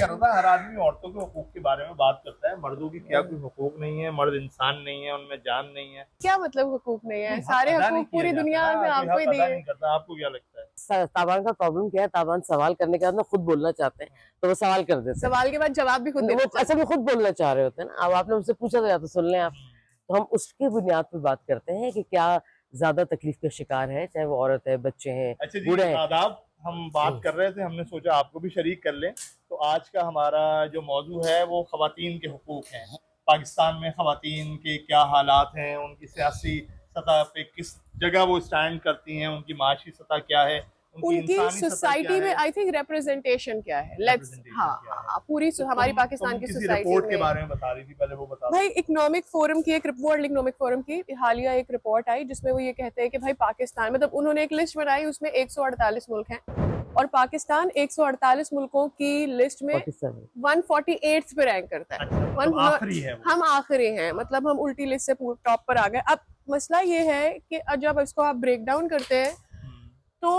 कह रहा था, हर आदमी औरतों के हकूक के बारे में बात करता है, मर्दों की क्या कोई हकूक नहीं है? मर्द इंसान नहीं है, उनमें जान नहीं है? क्या मतलब हकूक नहीं है? नहीं, हक सारे अदा नहीं हकूक किया पूरी जाता दुनिया ना, में कोई आपको ही हक अदा दिए। नहीं करता। आपको क्या लगता है? ताबान का प्रॉब्लम क्या है, ताबान सवाल करने के बाद ना खुद बोलना चाहते हैं, तो वो सवाल कर देते हैं। सवाल के बाद जवाब भी खुद देना वो असल में खुद बोलना चाह रहे होते हैं ना। अब आपने मुझसे पूछा तो या तो सुन लें आप, तो हम उसकी बुनियाद पर बात करते हैं कि क्या ज्यादा तकलीफ का शिकार है, चाहे वो औरत है, बच्चे हैं, अच्छा जी, बूढ़े हैं। आदाब। हम बात कर रहे थे, हमने सोचा आपको भी शरीक कर लें। तो आज का हमारा जो मौजू है वो खवातीन के हुकूक हैं। पाकिस्तान में खवातीन के क्या हालात हैं, उनकी सियासी सतह पे किस जगह वो स्टैंड करती हैं, उनकी माशी सतह क्या है, उनकी उनकी इंसानी सतह क्या सोसाइटी में है, आई थिंक रिप्रेजेंटेशन क्या है। लेट्स representation हाँ क्या है। हाँ, पूरी तो हमारी तुम पाकिस्तान की किसी सोसाइटी रिपोर्ट के में बारे में बता रही थी, पहले वो बता भाई इकोनॉमिक फोरम की एक वर्ल्ड इकोनॉमिक फोरम की हालिया एक रिपोर्ट आई जिसमें वो ये कहते हैं कि भाई पाकिस्तान, मतलब उन्होंने एक लिस्ट बनाई, उसमें 148 मुल्क हैं और पाकिस्तान 148 मुल्कों की लिस्ट में पाकिस्तान 148 पे रैंक करता है। अच्छा, मतलब आखिरी है वो। हम आखिरी हैं, मतलब हम उल्टी लिस्ट से टॉप पर आ गए। अब मसला ये है कि जब इसको आप ब्रेक डाउन करते हैं तो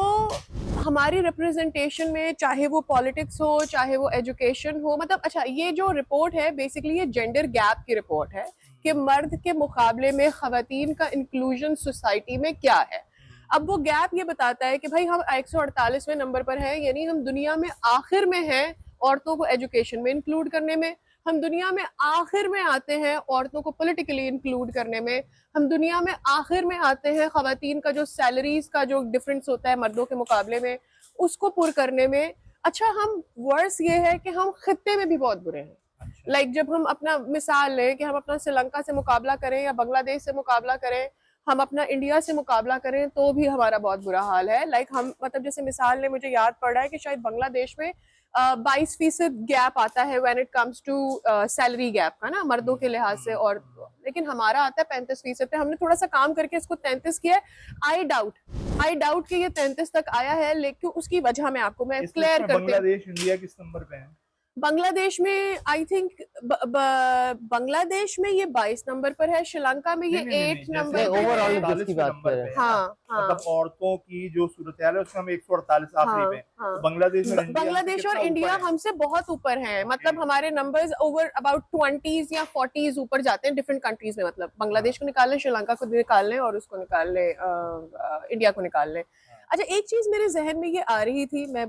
हमारी रिप्रेजेंटेशन में, चाहे वो पॉलिटिक्स हो चाहे वो एजुकेशन हो, मतलब अच्छा ये जो रिपोर्ट है बेसिकली ये जेंडर गैप की रिपोर्ट है कि मर्द के मुकाबले में खवातीन का इंक्लूजन सोसाइटी में क्या है। अब वो गैप ये बताता है कि भाई हम 148वें नंबर पर हैं, यानी हम दुनिया में आखिर में हैं औरतों को एजुकेशन में इंक्लूड करने में, हम दुनिया में आखिर में आते हैं औरतों को पॉलिटिकली इंक्लूड करने में, हम दुनिया में आखिर में आते हैं खवातीन का जो सैलरीज का जो डिफरेंस होता है मर्दों के मुकाबले में उसको पुर करने में। अच्छा, हम वर्स ये है कि हम खित्ते में भी बहुत बुरे हैं। लाइक जब हम अपना मिसाल लें कि हम अपना श्रीलंका से मुकाबला करें या बांग्लादेश से मुकाबला करें, हम अपना इंडिया से मुकाबला करें तो भी हमारा बहुत बुरा हाल है। लाइक हम मतलब जैसे मिसाल ने मुझे याद पड़ रहा है कि शायद बांग्लादेश में 22% गैप आता है when it comes to salary gap का ना, मर्दों के लिहाज से, और लेकिन हमारा आता है 35% पे। हमने थोड़ा सा काम करके इसको 33 किया है। आई डाउट कि ये 33 तक आया है, लेकिन उसकी वजह मैं आपको मैं क्लियर करती हूँ। बांग्लादेश इंडिया किस नंबर पे है? बांग्लादेश में आई थिंक बांग्लादेश में ये 22 नंबर पर है, श्रीलंका में ये 8 नंबर पे ओवरऑल है। की बात कर रहे हैं। हाँ हाँ, मतलब औरतों की जो सूरत है उसमें हम 148 आखिरी पे हैं। हाँ, तो बांग्लादेश और इंडिया बांग्लादेश और इंडिया हमसे बहुत ऊपर हैं। मतलब हमारे नंबर्स ओवर अबाउट 20s या 40s ऊपर जाते हैं डिफरेंट कंट्रीज में। मतलब बांग्लादेश को निकाल लें, श्रीलंका को निकाल लें और उसको निकाल लें, इंडिया को निकाल लें। अच्छा, एक चीज मेरे जहन में ये आ रही थी, मैं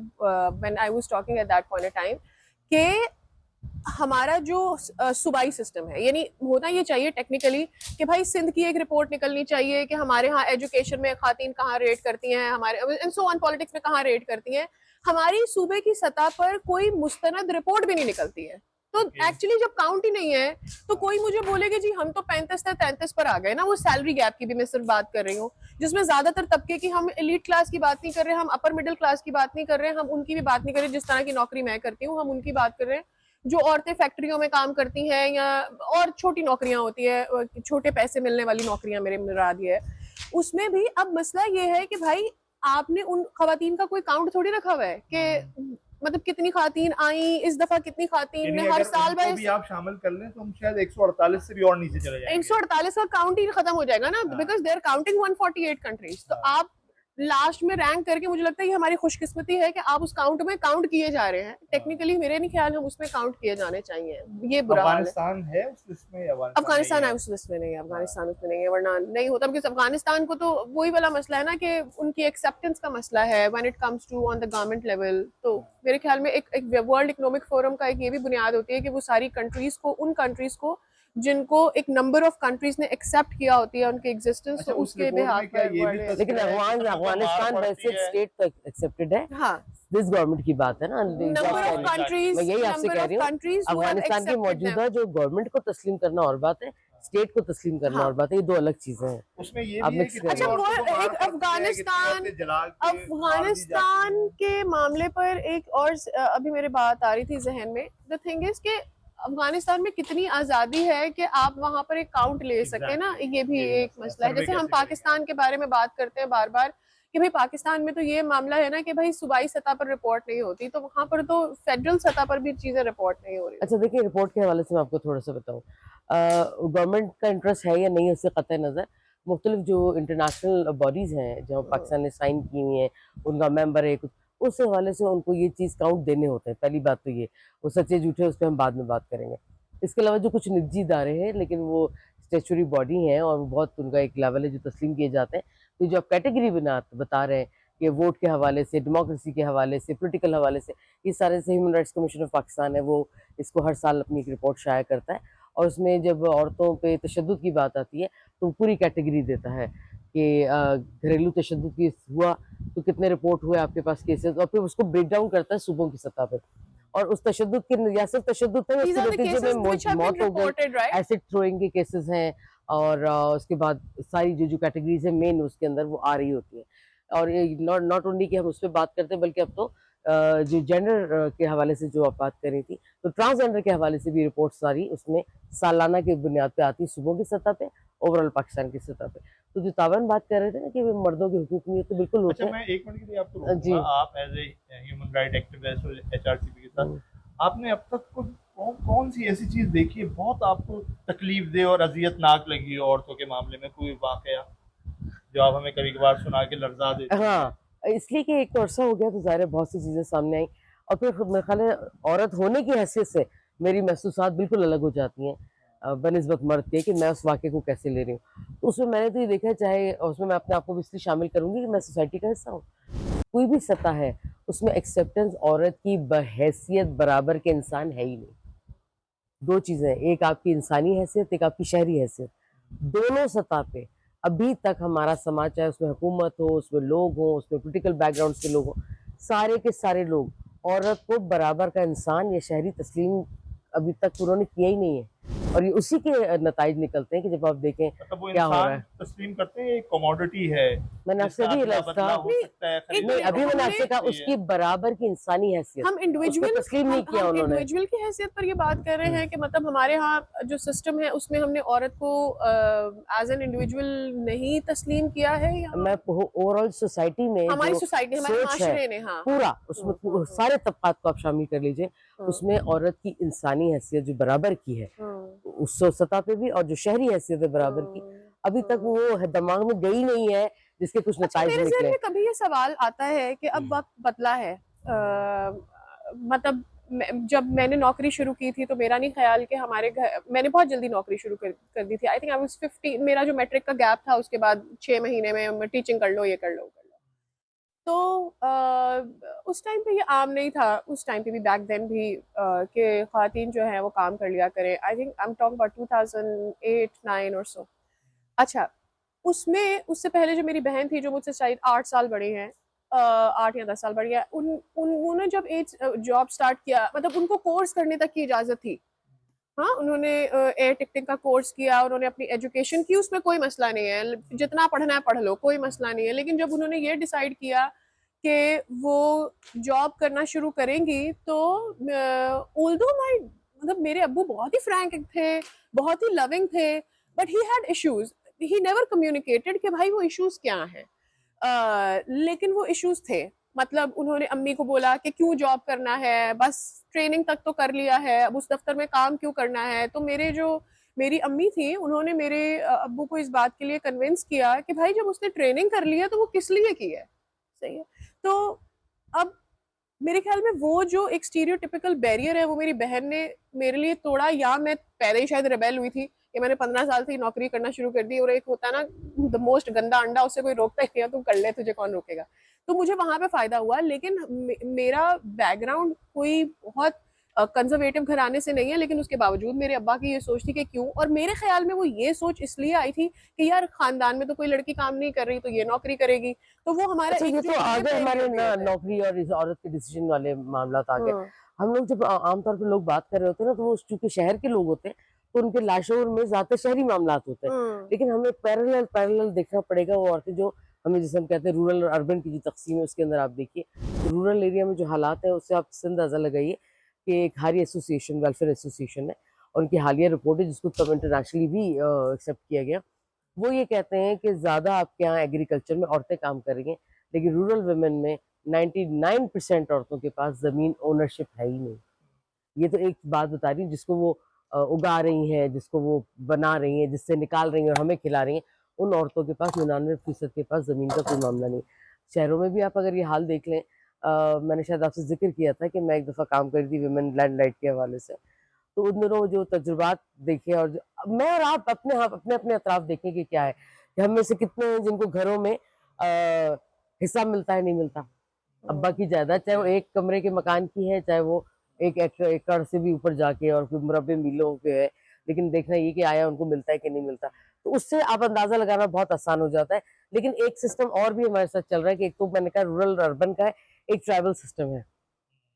when I was talking at that point of time, कि हमारा जो सूबाई सिस्टम है, यानी होना ये चाहिए टेक्निकली कि भाई सिंध की एक रिपोर्ट निकलनी चाहिए कि हमारे यहाँ एजुकेशन में खातीन कहाँ रेट करती हैं, हमारे एंड सो ऑन पॉलिटिक्स में कहाँ रेट करती हैं। हमारी सूबे की सतह पर कोई मुस्तनद रिपोर्ट भी नहीं निकलती है। तो एक्चुअली जब काउंट ही नहीं है तो कोई मुझे बोलेगा जी हम तो 35 से 33 पर आ गए ना। वो सैलरी गैप की भी मैं सिर्फ बात कर रही हूँ, जिसमें ज्यादातर तबके की, हम एलीट क्लास की बात नहीं कर रहे, हम अपर मिडिल क्लास की बात नहीं कर रहे, हम उनकी भी बात नहीं कर रहे जिस तरह की नौकरी मैं करती हूँ, हम उनकी बात कर रहे हैं जो औरतें फैक्ट्रियों में काम करती हैं या और छोटी नौकरियां होती है, छोटे पैसे मिलने वाली नौकरियां मेरे मुराद ये है। उसमें भी अब मसला ये है कि भाई आपने उन खवातीन का कोई काउंट थोड़ी रखा हुआ है कि मतलब कितनी खातीन आई इस दफा, कितनी खातीन ने हर साल भाई भी आप शामिल कर लें तो हम शायद 148 से भी और नीचे चले जाएंगे। 148 का काउंट ही खत्म हो जाएगा ना, because they are counting 148 countries. तो आप लास्ट में रैंक करके, मुझे लगता है ये हमारी खुशकिस्मती है कि आप उस काउंट में काउंट किए जा रहे हैं। टेक्निकली मेरे नहीं ख्याल हम उसमें काउंट किए जाने चाहिए। ये बुरा हाल है। अफगानिस्तान है उस लिस्ट में? अफगानिस्तान है उस लिस्ट में नहीं है, अफगानिस्तान उसमें नहीं है, वरना नहीं होता। बिकॉज अफगानिस्तान को तो वही वाला मसला है ना कि उनकी एक्सेप्टेंस का मसला है when it comes to on the government level. तो मेरे ख्याल में एक वर्ल्ड इकोनॉमिक फोरम का एक ये भी बुनियाद होती है कि वो सारी कंट्रीज को, उन कंट्रीज को जिनको एक नंबर ऑफ कंट्रीज ने एक्सेप्ट किया होती है उनके एग्जिस्टेंस, अच्छा, तो उसके बिहाफ पर। लेकिन अफगानिस्तान वैसे स्टेट तक एक्सेप्टेड है। हाँ, दिस गवर्नमेंट की बात है ना, नंबर ऑफ कंट्रीज, मैं यही आपसे कह रही हूँ। अफगानिस्तान की मौजूदा जो गवर्नमेंट को तस्लीम करना और बात है, स्टेट को तस्लीम करना और बात है, ये दो अलग चीजें हैं। उसमें ये भी है कि अच्छा, वो एक अफगानिस्तान के मामले पर एक और अभी मेरे बात आ रही थी जहन में। द थिंग इज कि अफगानिस्तान में कितनी आजादी है कि आप वहां पर एक काउंट ले सके ना, ये भी एक मसला है। जैसे हम पाकिस्तान के बारे में बात करते हैं बार बार कि भाई पाकिस्तान में तो ये मामला है ना कि भाई सूबाई सतह पर रिपोर्ट नहीं होती, तो वहां पर तो फेडरल सतह पर भी चीजें रिपोर्ट नहीं हो रही। अच्छा देखिए, रिपोर्ट के हवाले से मैं आपको थोड़ा सा बताऊं, गवर्नमेंट का इंटरेस्ट है या नहीं उससे कतई नज़र, मुख्तलिफ जो इंटरनेशनल बॉडीज़ हैं जो पाकिस्तान ने साइन की हुई हैं, उनका मेंबर है, उस हवाले से उनको ये चीज़ काउंट देने होते हैं। पहली बात तो ये, वो सच्चे झूठे उस पे हम बाद में बात करेंगे। इसके अलावा जो कुछ निजी इदारे हैं लेकिन वो स्टैच्यूटरी बॉडी हैं और वो बहुत उनका एक लेवल है जो तस्लीम किए जाते हैं। तो जो आप कैटेगरी बता रहे हैं कि वोट के हवाले से, डेमोक्रेसी के हवाले से, पॉलिटिकल हवाले से, ये सारे से human rights commission of Pakistan है वो इसको हर साल अपनी एक रिपोर्ट शाया करता है और उसमें जब औरतों पे तशद्दुद की बात आती है तो पूरी कैटेगरी देता है कि घरेलू तशद्दुद की हुआ तो कितने रिपोर्ट हुए आपके पास केसेस और फिर उसको ब्रेक डाउन करता है सूबों की सतह पे और उस तशद्दुद की या सिर्फ तशद्दुद है These उसके are the नतीजे cases में which have been मौत हो गई, reported, right? एसिड थ्रोइंग के केसेस हैं और उसके बाद सारी जो कैटेगरीज है मेन उसके अंदर वो आ रही होती है और ये नॉट ओनली कि हम उस पर बात करते हैं बल्कि अब तो जो जेंडर के हवाले से जो आप बात कर रही थी तो ट्रांसजेंडर के हवाले से भी रिपोर्ट सारी उसमें सालाना के बुनियाद पे आती है सूबों की सतह पे, ओवरऑल पाकिस्तान की सतह पे। तो जो तावन बात कर रहे थे ना कि मर्दों के हुकूक नहीं है तो बिल्कुल होते अच्छा, हैं। मैं एक मिनट के लिए आपको जी। रोकूंगा। आप as a human right activist और एचआरसीपी के साथ आपने अब तक कौन सी ऐसी चीज देखी है बहुत आपको तकलीफ दे और अजियतनाक लगी हो औरतों के मामले में, कोई वाकया जो आप हमें कभी कभार सुना के लर्जा देते हैं? हाँ, इसलिए कि एक तो अरसा हो गया तो ज़ाहिर है बहुत सी चीज़ें सामने आई और फिर मेरे ख्याल है औरत होने की हैसियत से मेरी महसूसात बिल्कुल अलग हो जाती हैं बनिस्बत मर्द के कि मैं उस वाक़े को कैसे ले रही हूँ। तो उसमें मैंने तो ये देखा है चाहे उसमें मैं अपने आप को भी इसलिए शामिल करूँगी कि मैं सोसाइटी का हिस्सा हूँ। कोई भी सतह है उसमें एक्सेप्टेंस औरत की बहैसियत बराबर के इंसान है ही नहीं। दो चीज़ें हैं, एक आपकी इंसानी हैसियत, एक आपकी शहरी हैसियत। दोनों सतह पे अभी तक हमारा समाज चाहे उसमें हुकूमत हो, उसमें लोग हों, उसमें पॉलिटिकल बैकग्राउंड के लोग हों, सारे के सारे लोग औरत को बराबर का इंसान या शहरी तस्लीम अभी तक उन्होंने किया ही नहीं है और ये उसी के नताइज निकलते हैं कि जब आप देखें मतलब वो क्या हो रहा इंसान है। तस्लीम करते हैं एक कमोडिटी है मैंने आपसे जिसका भी अदला रास्ता बदला हो सकता है, एक नहीं, खरीदा अभी मैंने आपसे कहा फरोख्त उसकी बराबर की इंसानी हैसियत हम इंडिविजुअल उसको तस्लीम नहीं किया हम उन्होंने। इंडिविजुअल की हैसियत पर ये बात कर रहे हैं कि मतलब हमारे यहाँ जो सिस्टम है उसमें हमने औरत को एज एन इंडिविजुअल नहीं तस्लीम किया है या मैं ओवरऑल सोसाइटी में हमारी जो सोसाइटी हमारे सोच है माशरे ने, हाँ पूरा उसमें सारे तबकात को आप शामिल कर लीजिए उसमें औरत की इंसानी हैसियत जो बराबर की है उस सतह पे भी और जो शहरी हैसियत है बराबर की अभी तक वो दिमाग में गई नहीं है जिसके कुछ अच्छा, नताइज मेरे जहन निकले। में कभी ये सवाल आता है कि अब वक्त बदला है, मतलब जब मैंने नौकरी शुरू की थी तो मेरा नहीं ख्याल कि हमारे घर, मैंने बहुत जल्दी नौकरी शुरू कर दी थी। आई थिंक आई वाज 15, मेरा जो मैट्रिक का गैप था उसके बाद 6 महीने में टीचिंग कर लो, ये कर लो। तो उस टाइम पे ये आम नहीं था, उस टाइम पे भी बैक देन भी कि ख़वातीन जो है वो काम कर लिया करें। I think I am talking about 2008-9 और सो। अच्छा, उसमें उससे पहले जो मेरी बहन थी जो मुझसे शायद 8 साल बड़ी हैं, 8 या 10 साल बड़ी है, उन्होंने जब एज जॉब स्टार्ट किया, मतलब उनको कोर्स करने तक की इजाज़त थी। हाँ, उन्होंने एयर टिकटिंग का कोर्स किया, उन्होंने अपनी एजुकेशन की, उसमें कोई मसला नहीं है, जितना पढ़ना है पढ़ लो, कोई मसला नहीं है। लेकिन जब उन्होंने ये डिसाइड किया कि वो जॉब करना शुरू करेंगी तो ऑल्दो माय मतलब मेरे अब्बू बहुत ही फ्रैंक थे, बहुत ही लविंग थे, but he had issues, he never communicated कि भाई वो इश्यूज क्या हैं। लेकिन वो इश्यूज थे, मतलब उन्होंने अम्मी को बोला कि क्यों जॉब करना है, बस ट्रेनिंग तक तो कर लिया है, अब उस दफ्तर में काम क्यों करना है। तो मेरी अम्मी थी, उन्होंने मेरे अब्बू को इस बात के लिए कन्विंस किया कि भाई जब उसने ट्रेनिंग कर ली है तो वो किस लिए की है। सही है। तो अब मेरे ख्याल में वो जो एक स्टीरियोटिपिकल बैरियर है वो मेरी बहन ने मेरे लिए तोड़ा, या मैं पहले ही शायद रेबेल हुई थी कि मैंने 15 साल से नौकरी करना शुरू कर दी, और एक होता है ना द मोस्ट गंदा अंडा, उससे कोई रोकता ही नहीं है, तुम कर ले, तुझे कौन रोकेगा। तो मुझे वहां पे फायदा हुआ। लेकिन मेरा बैकग्राउंड कोई बहुत कंजर्वेटिव घराने से नहीं है, लेकिन उसके बावजूद मेरे अब्बा की ये सोच थी कि क्यों, और मेरे ख्याल में वो ये सोच इसलिए आई थी कि यार खानदान में तो कोई लड़की काम नहीं कर रही तो ये नौकरी करेगी, तो वो हमारा अच्छा, एक ये जो तो आ गए हमारे है। नौकरी और इस औरत के डिसीजन वाले मामला आ गए। हाँ। हम लोग जब आमतौर पे लोग बात कर रहे होते हैं ना तो वो चूंकि शहर के लोग होते हैं तो उनके लाशोर में ज्यादा शहरी मामला होते हैं, लेकिन हमें पैरेलल देखना पड़ेगा वो औरतें जो हमें जैसे हम कहते हैं रूरल और अर्बन की जो तकसीम है उसके अंदर आप देखिए रूरल एरिया में जो हालात है उससे आप अंदाजा लगाइए कि एक हारी एसोसिएशन वेलफेयर एसोसिएशन है और उनकी हालिया रिपोर्ट है जिसको तब इंटरनेशनली भी एक्सेप्ट किया गया। वो ये कहते हैं कि ज़्यादा आपके यहाँ एग्रीकल्चर में औरतें काम कर रही हैं, लेकिन रूरल वुमेन में 99% औरतों के पास ज़मीन ओनरशिप है ही नहीं। ये तो एक बात बता रही हूँ जिसको वो उगा रही हैं, जिसको वो बना रही हैं, जिससे निकाल रही हैं और हमें खिला रही हैं, उन औरतों के पास 99% के पास ज़मीन का कोई मामला नहीं। शहरों में भी आप अगर ये हाल देख लें मैंने शायद आपसे जिक्र किया था कि मैं एक दफ़ा काम करी थी विमेन लैंड राइट के हवाले से, तो उन दिनों जो तजुर्बात देखे और मैं और आप अपने अपने अतराफ देखें कि क्या है कि हम में से कितने हैं जिनको घरों में हिस्सा मिलता है, नहीं मिलता। अब्बा की जायदाद चाहे वो एक कमरे के मकान की है, चाहे वो एक एकड़ से भी ऊपर जाके और कोई मुरब्बे मीलों पे है, लेकिन देखना ये कि आया उनको मिलता है कि नहीं मिलता। तो उससे आप अंदाजा लगाना बहुत आसान हो जाता है। लेकिन एक सिस्टम और भी हमारे साथ चल रहा है कि एक तो मैंने कहा रूरल अर्बन का है, एक ट्राइबल सिस्टम है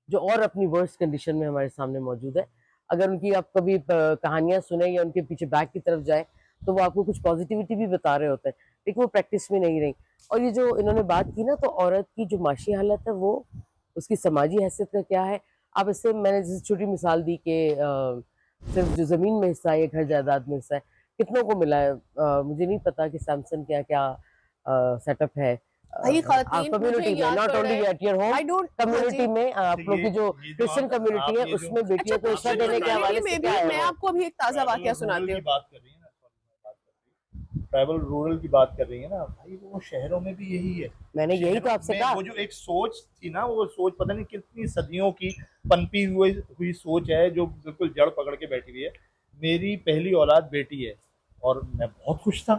जो और अपनी वर्स्ट कंडीशन में हमारे सामने मौजूद है। अगर उनकी आप कभी कहानियां सुने या उनके पीछे बैक की तरफ जाए तो वो आपको कुछ पॉजिटिविटी भी बता रहे होते हैं, लेकिन वो प्रैक्टिस में नहीं रही। और ये जो इन्होंने बात की ना, तो औरत की जो माशी हालत है वो उसकी समाजी हैसियत का क्या है। आप इससे मैंने जैसे छोटी मिसाल दी कि सिर्फ जो ज़मीन में हिस्सा है, घर जायदाद में हिस्सा है, कितनों को मिला है। मुझे नहीं पता कि सैमसन क्या क्या सेटअप है भाई ख़वातीन मुझे कम्युनिटी में, याद नॉट पड़ रहा ओनली है, at your home, I don't, हाँ कम्युनिटी जी। में आप लोग की जो ये जो क्रिश्चियन आप कम्युनिटी है ये जो उसमें अच्छा, बेटियों को हिस्सा क्रिश्चियन देने के हवाले कम्युनिटी से में क्या भी है मैं वो? आपको अभी एक ताज़ा वाक़या सुनाती हूँ। की बात कर रही है ना, बात कर रही है ट्राइबल रूरल की बात कर रही है ना भाई, वो शहरों में भी यही है। मैंने यही तो आपसे कहा। वो जो एक सोच थी ना, वो सोच पता नहीं कितनी सदियों की पनपी हुई सोच है जो बिल्कुल जड़ पकड़ के बैठी हुई है। मेरी पहली औलाद बेटी है और मैं बहुत खुश था,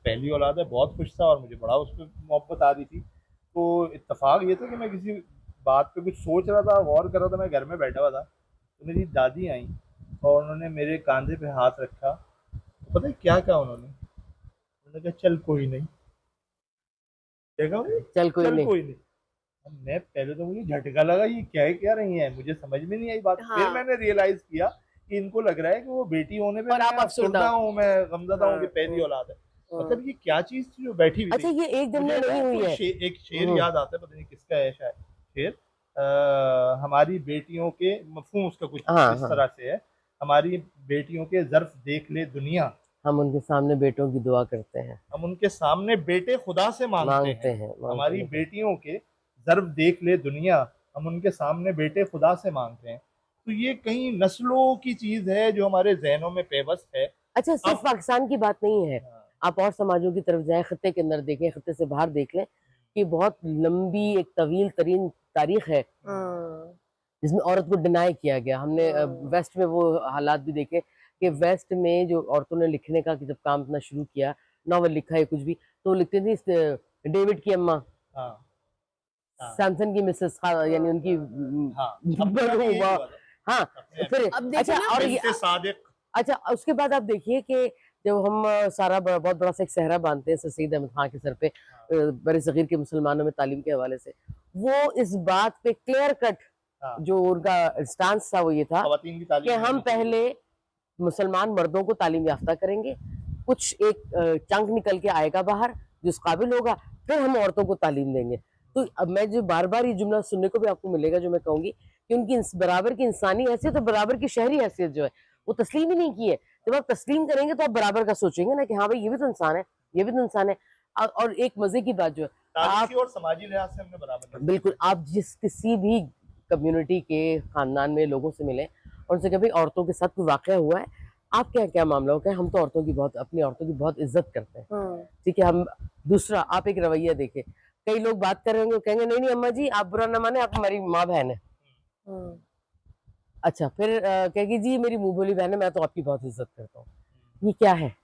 पहली औलाद है, बहुत खुश था और मुझे बड़ा उस पर मोहब्बत आ रही थी। तो इत्तेफाक ये था कि मैं किसी बात पे कुछ सोच रहा था, गौर कर रहा था, मैं घर में बैठा हुआ था, तो मेरी दादी आई और उन्होंने मेरे कंधे पे हाथ रखा। तो पता है क्या कहा उन्होंने कहा चल कोई नहीं। क्या कहा उन्होंने? चल कोई चल नहीं। कोई नहीं। अब मैं पहले तो मुझे झटका लगा, ये क्या रही है, मुझे समझ में नहीं आई बात। हाँ। फिर मैंने रियलाइज किया कि इनको लग रहा है कि वो बेटी होने पे और आप मैं अफसरदा अफसरदा हूँ, मैं गमज़दा हूँ कि हाँ, पहली हाँ, औलाद है। हाँ। मतलब ये क्या चीज थी जो बैठी हुई अच्छा, थी। ये एक दिन मुझे में ना नहीं हुई है। एक शेर याद आता है, पता नहीं किसका है, शायद शेर हमारी बेटियों के मफहूम उसका कुछ हाँ इस हाँ, तरह से है, हमारी बेटियों के ज़र्फ देख ले दुनिया, हम उनके सामने बेटों की दुआ करते हैं, हम उनके सामने बेटे खुदा से मांगते हैं। मांगते हमारी हैं। बेटियों के ज़र्फ देख ले दुनिया, हम उनके सामने बेटे खुदा से मांगते हैं। तो ये कहीं नस्लों की चीज है जो हमारे जहनों में पेवस्त है। अच्छा, सिर्फ अब पाकिस्तान की बात नहीं है, हाँ, आप और समाजों की तरफ जाएं, खत्ते के अंदर देखें, खत्ते से बाहर देख लें कि बहुत लंबी एक तवील तरीन तारीख है हाँ, जिसमें औरत को डिनाई किया गया। हमने हाँ। वेस्ट में वो हालात भी देखे कि वेस्ट में जो औरतों ने लिखने का कि जब काम अपना शुरू किया, नॉवल लिखा है कुछ भी, तो वो लिखते थे डेविड की अम्मा, हाँ, हाँ, सैमसन की मिसेस, यानी हाँ, उनकी हाँ, अपने आप यही बहू। हुआ था हाँ, अपने आप। फिर अब देखो अच्छा, ना, और बिन्ते सादिक। अच्छा, उसके बाद आप देखिए कि जब हम सारा बहुत बड़ा सा एक सहरा बांधते हैं सर सईद अहमद खान के सर पे, बड़े सगीर के मुसलमानों में तालीम के हवाले से, वो इस बात पे क्लियर कट हाँ, जो उनका स्टांस था वो ये था खवातीन की कि तालीम हम होनी चाहिए। पहले मुसलमान मर्दों को तालीम याफ्ता करेंगे, कुछ एक चंक निकल के आएगा बाहर जिस काबिल होगा, फिर हम औरतों को तालीम देंगे। तो अब मैं जो बार बार ये जुमला सुनने को भी आपको मिलेगा जो मैं कहूंगी कि उनकी बराबर की इंसानी हैसियत और बराबर की शहरी हैसियत जो है वो तस्लीम ही नहीं की है। जब आप तस्लीम करेंगे तो आप बराबर का सोचेंगे ना कि हाँ भाई ये भी तो इंसान है, ये भी तो इंसान है। और एक मजे की बात जो है, आप तारीखी और समाजी लिहाज से हमने बराबर नहीं बिल्कुल आप जिस किसी भी कम्युनिटी के खानदान में लोगों से मिले और उनसे कभी औरतों के साथ कोई वाकया हुआ है, आप क्या क्या मामला हो, क्या हम तो औरतों की बहुत, अपनी औरतों की बहुत इज्जत करते हैं, हाँ, ठीक है। हम दूसरा, आप एक रवैया देखें, कई लोग बात कर रहे होंगे, कहेंगे नहीं नहीं अम्मा जी आप बुरा ना माने, आप हमारी माँ बहन है। हाँ। अच्छा, फिर कहेगी जी मेरी मुंह बोली बहन है, मैं तो आपकी बहुत इज्जत करता हूँ। ये क्या है?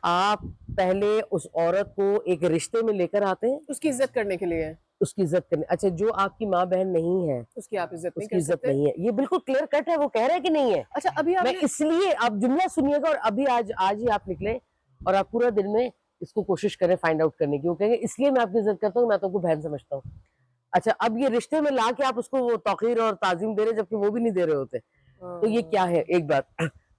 आप पहले उस औरत को एक रिश्ते में लेकर आते हैं उसकी इज्जत करने के लिए उसकी इज्जत करने। अच्छा, जो आपकी माँ बहन नहीं है उसकी आप इज्जत नहीं उसकी कर इज्जत सकते। नहीं है, ये बिल्कुल क्लियर कट है, वो कह रहे हैं कि नहीं है। अच्छा, अभी मैं आपने इसलिए, आप जुमला सुनिएगा और अभी आज आज ही आप निकले और आप पूरा दिन में इसको कोशिश करें फाइंड आउट करने की। वो कहेंगे इसलिए मैं आपकी इज्जत करता हूँ, मैं तो आपको बहन समझता हूँ। अच्छा, अब ये रिश्ते में ला के आप उसको वो तौकीर और ताजीम दे रहे जबकि वो भी नहीं दे रहे होते, तो ये क्या है? एक बात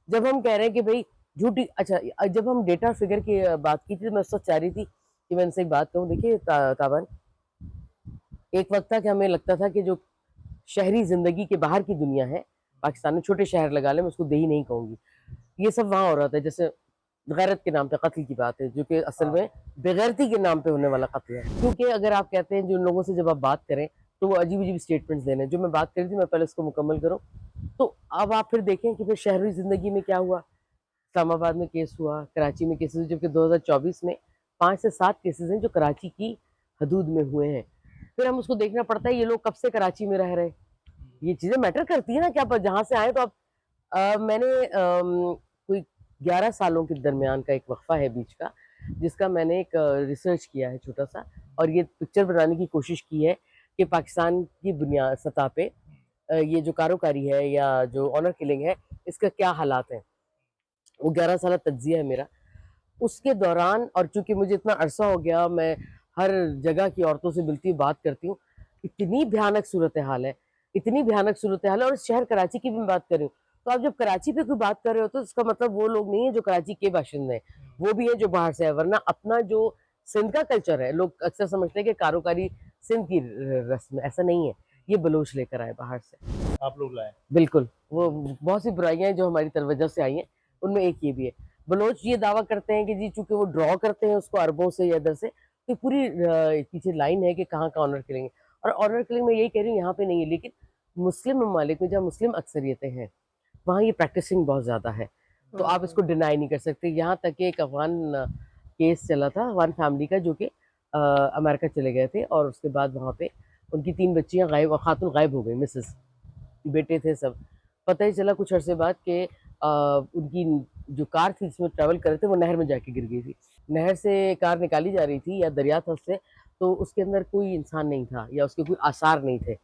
जब हम कह रहे हैं कि भाई झूठी, अच्छा जब हम डेटा फिगर की बात की थी तो मैं उस वक्त चाह रही थी कि मैं इनसे एक बात कहूँ। देखिए ताबन, एक वक्त था कि हमें लगता था कि जो शहरी जिंदगी के बाहर की दुनिया है, पाकिस्तान में छोटे शहर लगा ले, मैं उसको देही नहीं कहूंगी, ये सब वहाँ हो रहा था। जैसे गैरत के नाम पे कत्ल की बात है जो कि असल में बेगैरती के नाम पे होने वाला कत्ल है। क्योंकि अगर आप कहते हैं जिन लोगों से जब आप बात करें तो वो अजीब अजीब स्टेटमेंट्स देने, जो मैं बात करी थी मैं पहले उसको मुकम्मल करूँ। तो अब आप फिर देखें कि फिर शहरी जिंदगी में क्या हुआ। इस्लामाबाद में केस हुआ, कराची में केसेस, जबकि 2024 में 5 से 7 केसेस हैं जो कराची की हदूद में हुए हैं। फिर हम उसको देखना पड़ता है ये लोग कब से कराची में रह रहे हैं, ये चीजें मैटर करती है ना कि आप जहाँ से आए। तो आप मैंने कोई 11 सालों के दरमियान का एक वक्फा है बीच का, जिसका मैंने एक रिसर्च किया है छोटा सा, और ये पिक्चर बनाने की कोशिश की है कि पाकिस्तान की बुनियाद सतह पे ये जो कारोकारी है या जो ऑनर किलिंग है, इसका क्या हालात हैं। वो 11 साल तज्जिया है मेरा उसके दौरान। और चूंकि मुझे इतना अरसा हो गया, मैं हर जगह की औरतों से मिलती हूँ, बात करती हूँ, इतनी भयानक सूरत हाल है, इतनी भयानक सूरत हाल है। और शहर कराची की भी मैं बात कर रही हूँ, तो आप जब कराची पे कोई बात कर रहे हो तो इसका मतलब वो लोग नहीं है जो कराची के बाशिंदे हैं, वो भी है जो बाहर से है। वरना अपना जो सिंध का कल्चर है, लोग अक्सर समझते हैं कि कारोकारी सिंध की रस्म, ऐसा नहीं है, ये बलोच लेकर आए बाहर से। आप लोग लाए? बिल्कुल, वो बहुत सी बुराइयां हैं जो हमारी वजह से आई हैं, उनमें एक ये भी है। बलोच ये दावा करते हैं कि जी चूंकि वो ड्रॉ करते हैं उसको अरबों से या इधर से, तो पूरी पीछे लाइन है कि कहाँ का ऑनर किलिंग है। और ऑनर किलिंग में यही कह रही हूँ यहाँ पे नहीं है, लेकिन मुस्लिम ममालिक में जहाँ मुस्लिम अक्सरियतें हैं वहाँ ये प्रैक्टिसिंग बहुत ज़्यादा है, तो आप इसको डिनाई नहीं कर सकते। यहाँ तक कि एक अफगान केस चला था, अफगान फैमिली का, जो कि अमेरिका चले गए थे और उसके बाद वहाँ पे उनकी 3 बच्चियाँ गायब, खातून गायब हो गई, मिसेस, बेटे थे सब। पता ही चला कुछ अरसे बाद कि उनकी जो कार थी जिसमें ट्रैवल कर रहे थे वो नहर में जाके गिर गई थी। नहर से कार निकाली जा रही थी या दरिया था उससे, तो उसके अंदर कोई इंसान नहीं था या उसके कोई आसार नहीं थे।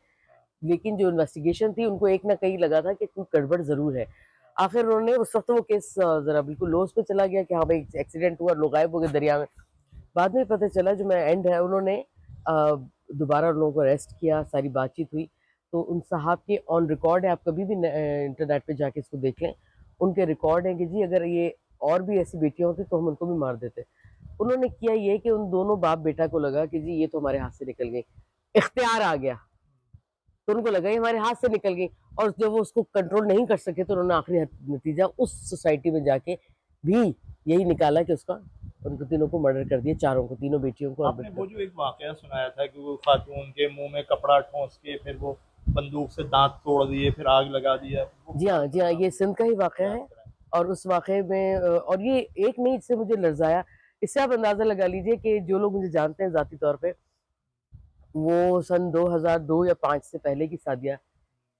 लेकिन जो इन्वेस्टिगेशन थी उनको एक ना कहीं लगा था कि कोई गड़बड़ ज़रूर है। आखिर उन्होंने उस वक़्त वो केस ज़रा बिल्कुल लॉस पे चला गया कि हाँ भाई एक्सीडेंट हुआ, लोग गायब हो गए दरिया में। बाद में पता चला जो मैं एंड है, उन्होंने दोबारा उन लोगों को अरेस्ट किया, सारी बातचीत हुई, तो उन साहब के ऑन रिकॉर्ड है, आप कभी भी इंटरनेट पे जाके इसको देख लें, उनके रिकॉर्ड है कि जी अगर ये और भी ऐसी बेटियां होती तो हम उनको भी मार देते। उन्होंने किया ये कि उन दोनों बाप बेटा को लगा कि जी ये तो हमारे हाथ से निकल गई, इख्तियार आ गया, तो उनको लगा ये हमारे हाथ से निकल गई। और जब वो उसको कंट्रोल नहीं कर सके तो उन्होंने आखिरी नतीजा उस सोसाइटी में जाके भी यही निकाला कि उसका, उनको तीनों को मर्डर कर दिया, चारों को, तीनों बेटियों को। आपने वो जो एक वाकया सुनाया था कि वो खातून के मुंह में कपड़ा ठोंस के फिर वो बंदूक से दांत तोड़ दिए फिर आग लगा दिया, वो जी हाँ, जी हाँ, ये सिंध का ही वाकया है। और उस वाकये में और ये एक नहीं जिससे मुझे लर्जाया, इससे आप अंदाज़ा लगा लीजिए कि जो लोग मुझे जानते हैं ज़ाती तौर पे, वो सन 2002 या 5 से पहले की शादियाँ